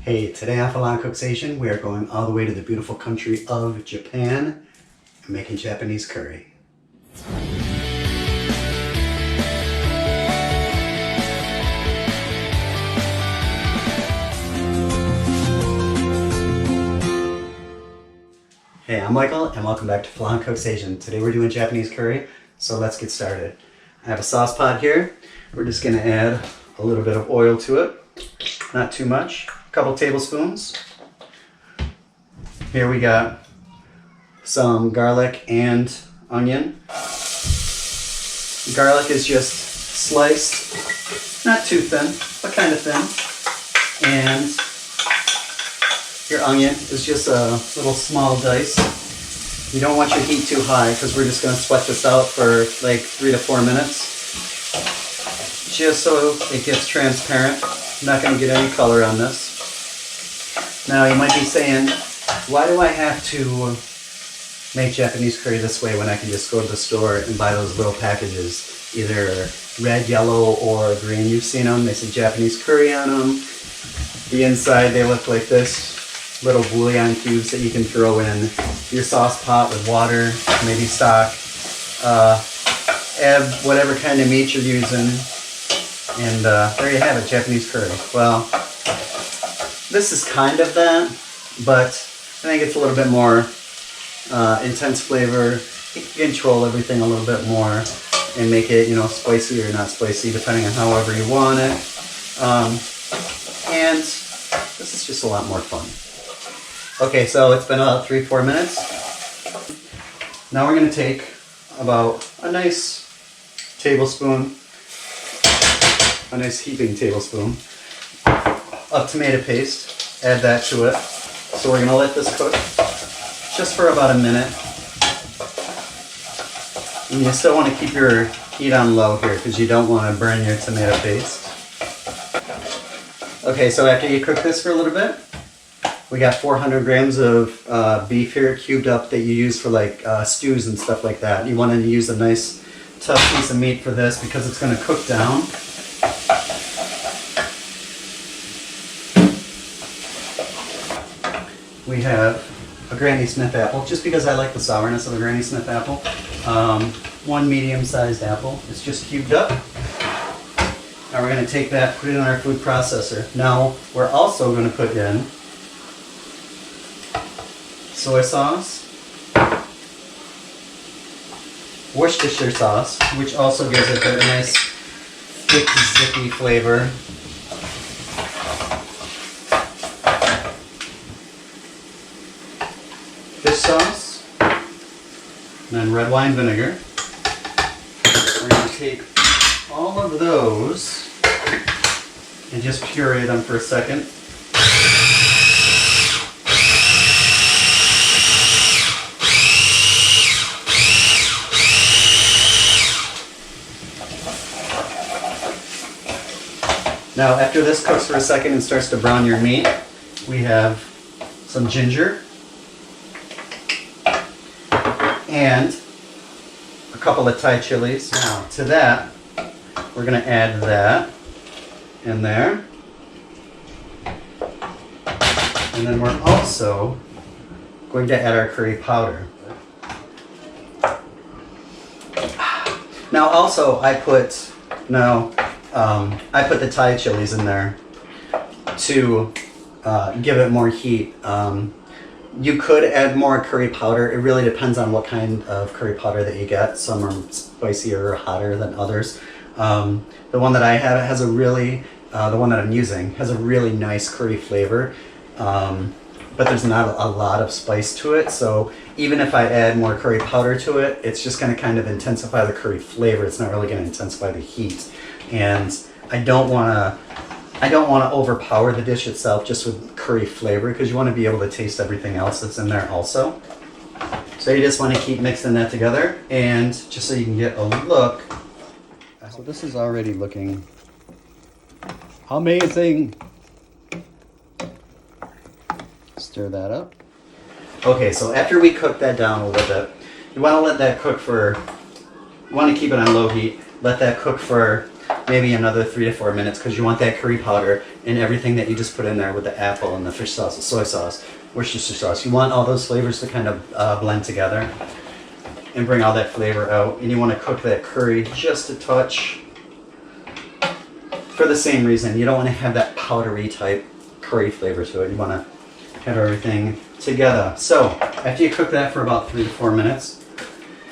Hey, today on Full-On Cookation, we are going all the way to the beautiful country of Japan and making Japanese curry. Hey, I'm Michael and welcome back to Full-On Cookation. Today we're doing Japanese curry, so let's get started. I have a sauce pot here. We're just going to add a little bit of oil to it, not too much. Couple tablespoons. Here we got some garlic and onion. Garlic is just sliced, not too thin, but kind of thin. And your onion is just a little small dice. You don't want your heat too high because we're just going to sweat this out for like 3 to 4 minutes. Just so it gets transparent. I'm not going to get any color on this. Now you might be saying, why do I have to make Japanese curry this way when I can just go to the store and buy those little packages, either red, yellow, or green? You've seen them, they say Japanese curry on them. The inside they look like this, little bouillon cubes that you can throw in your sauce pot with water, maybe stock, add whatever kind of meat you're using, and there you have it, Japanese curry. Well, this is kind of that, but I think it's a little bit more intense flavor. You can control everything a little bit more and make it, spicy or not spicy, depending on however you want it. And this is just a lot more fun. Okay, so it's been about 3-4 minutes. Now we're going to take about a nice tablespoon, a nice heaping tablespoon of tomato paste, add that to it. So we're going to let this cook just for about a minute. And you still want to keep your heat on low here because you don't want to burn your tomato paste. Okay, so after you cook this for a little bit, we got 400 grams of beef here cubed up that you use for like stews and stuff like that. You want to use a nice tough piece of meat for this because it's going to cook down. We have a Granny Smith apple, just because I like the sourness of a Granny Smith apple. One medium-sized apple. It's just cubed up. Now we're going to take that, put it in our food processor. Now we're also going to put in soy sauce, Worcestershire sauce, which also gives it a nice thick, zippy flavor. Fish sauce, and then red wine vinegar. We're going to take all of those and just puree them for a second. Now after this cooks for a second and starts to brown your meat, we have some ginger and a couple of Thai chilies. Now to that, we're going to add that in there. And then we're also going to add our curry powder. Now also I put the Thai chilies in there to give it more heat. You could add more curry powder. It really depends on what kind of curry powder that you get. Some are spicier or hotter than others. The one that I have has a really, the one that I'm using has a really nice curry flavor, but there's not a lot of spice to it. So even if I add more curry powder to it, it's just going to kind of intensify the curry flavor. It's not really going to intensify the heat. And I don't want to overpower the dish itself just with curry flavor because you want to be able to taste everything else that's in there also. So you just want to keep mixing that together, and just so you can get a look. So this is already looking amazing. Stir that up. Okay, so after we cook that down a little bit, you want to let that cook for, you want to keep it on low heat, let that cook for maybe another 3 to 4 minutes, because you want that curry powder and everything that you just put in there with the apple and the fish sauce, the soy sauce, Worcestershire sauce. You want all those flavors to kind of blend together and bring all that flavor out. And you want to cook that curry just a touch for the same reason. You don't want to have that powdery type curry flavor to it. You want to have everything together. So after you cook that for about 3 to 4 minutes,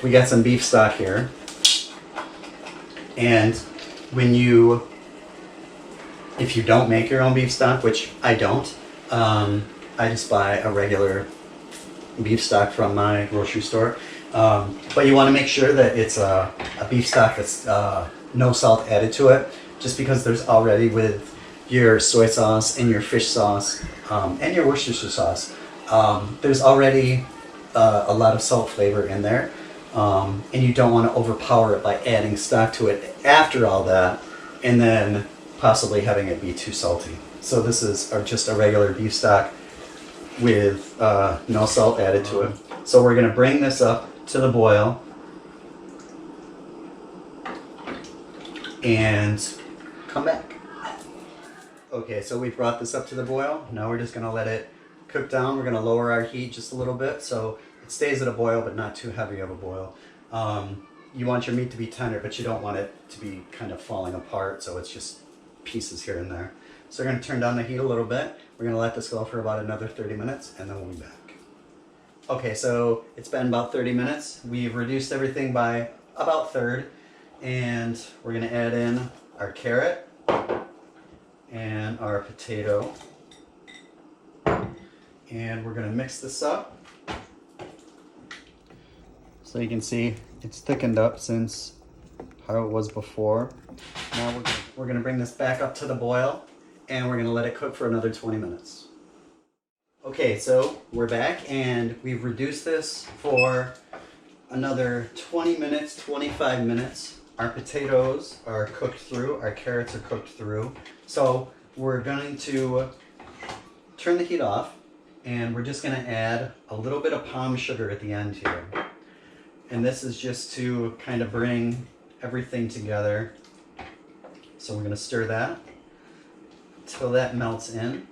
we got some beef stock here. And if you don't make your own beef stock, which I don't, I just buy a regular beef stock from my grocery store. But you want to make sure that it's a beef stock that's no salt added to it, just because there's already, with your soy sauce and your fish sauce and your Worcestershire sauce, there's already a lot of salt flavor in there. And you don't want to overpower it by adding stock to it after all that, and then possibly having it be too salty. So this is just a regular beef stock with no salt added to it. So we're going to bring this up to the boil and come back. Okay, so we brought this up to the boil. Now we're just going to let it cook down. We're going to lower our heat just a little bit so it stays at a boil, but not too heavy of a boil. You want your meat to be tender, but you don't want it to be kind of falling apart, so it's just pieces here and there. So we're going to turn down the heat a little bit. We're going to let this go for about another 30 minutes, and then we'll be back. Okay, so it's been about 30 minutes. We've reduced everything by about a third, and we're going to add in our carrot and our potato, and we're going to mix this up. So you can see it's thickened up since how it was before. Now we're going to bring this back up to the boil, and we're going to let it cook for another 20 minutes. Okay, so we're back, and we've reduced this for another 20 minutes, 25 minutes. Our potatoes are cooked through, our carrots are cooked through. So we're going to turn the heat off, and we're just going to add a little bit of palm sugar at the end here. And this is just to kind of bring everything together. So we're going to stir that till that melts in.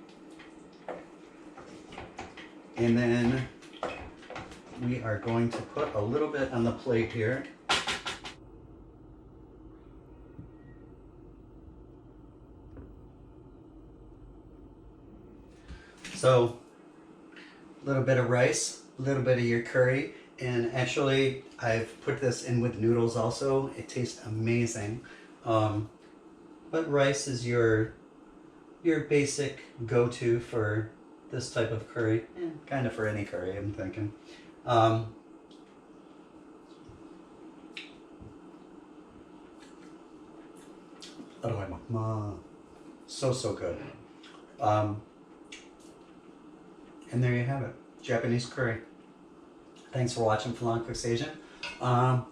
And then we are going to put a little bit on the plate here. So a little bit of rice, a little bit of your curry, and actually I've put this in with noodles also. It tastes amazing. But rice is your basic go-to for this type of curry, kind of for any curry, I'm thinking. So good. And there you have it, Japanese curry. Thanks for watching Falon Cooks Asian. Oh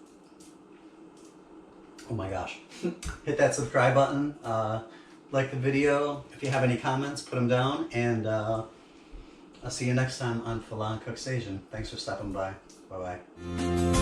my gosh. Hit that subscribe button, like the video. If you have any comments, put them down, and I'll see you next time on Falon Cooks Asian. Thanks for stopping by. Bye-bye.